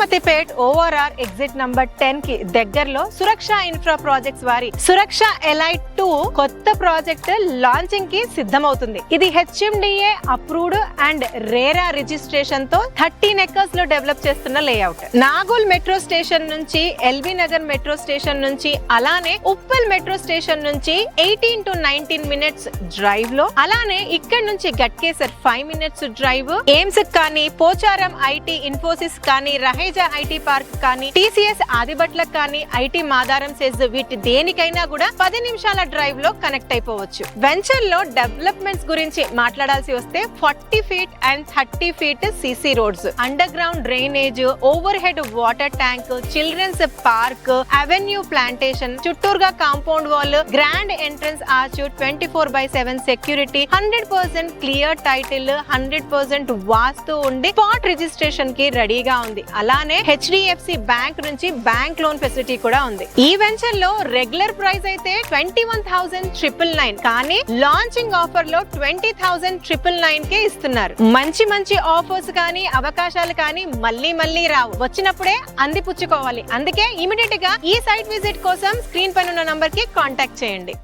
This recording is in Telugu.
తిరుపతిపేట్ ఓఆర్ఆర్ ఎగ్జిట్ నంబర్ 10 కి దగ్గరలో సురక్ష ఇన్ఫ్రా ప్రాజెక్ట్స్ వారి సురక్ష ఎలైట్ 2 కొత్త ప్రాజెక్ట్ లాంచింగ్ కి సిద్ధమవుతుంది. ఇది HMDA approved and RERA registration తో 13 ఎకర్స్ లో డెవలప్ చేస్తున్న లేఅవుట్. నాగోల్ మెట్రో స్టేషన్ నుంచి ఎల్బీ నగర్ మెట్రో స్టేషన్ నుంచి అలానే ఉప్పల్ మెట్రో స్టేషన్ నుంచి 18 to 19 మినిట్స్ డ్రైవ్ లో, అలానే ఇక్కడ నుంచి గట్కేసర్ 5 మినిట్స్ డ్రైవ్, ఎయిమ్స్ కానీ, పోచారం ఐటీ ఇన్ఫోసిస్ కానీ, రహేజా ఐటీ పార్క్ కానీ, టీసీఎస్ ఆదిబట్ల కానీ, ఐటీ మాదారం సెజ్ వీటి దేనికైనా కూడా 10 నిమిషాల డ్రైవ్ లో కనెక్ట్ అయిపోవచ్చు. వెంచర్ లో డెవలప్మెంట్స్ గురించి మాట్లాడాల్సి వస్తే 40 feet and 30 feet CC roads, underground drainage, overhead water tank, children's park, avenue plantation, చుట్టూరుగా compound wall, grand entrance arch, 24/7 security, 100% clear title, 100% vastu ఉండి స్పాట్ రిజిస్ట్రేషన్ కి రెడీగా ఉంది. అలానే హెచ్డిఎఫ్సి బ్యాంక్ నుంచి బ్యాంక్ లోన్ ఫెసిలిటీ కూడా ఉంది. ఈ వెంచర్ లో రెగ్యులర్ ప్రైస్ అయితే 21,999 కానీ లాంచింగ్ ఆఫర్ లో 20,999 కే ఇస్తున్నారు. మంచి ఆఫర్స్ కానీ అవకాశాలు కానీ మళ్ళీ రావు, వచ్చినప్పుడే అందిపుచ్చుకోవాలి. అందుకే ఇమిడియట్ గా ఈ సైట్ విజిట్ కోసం స్క్రీన్ పైన ఉన్న నంబర్ కి కాంటాక్ట్ చేయండి.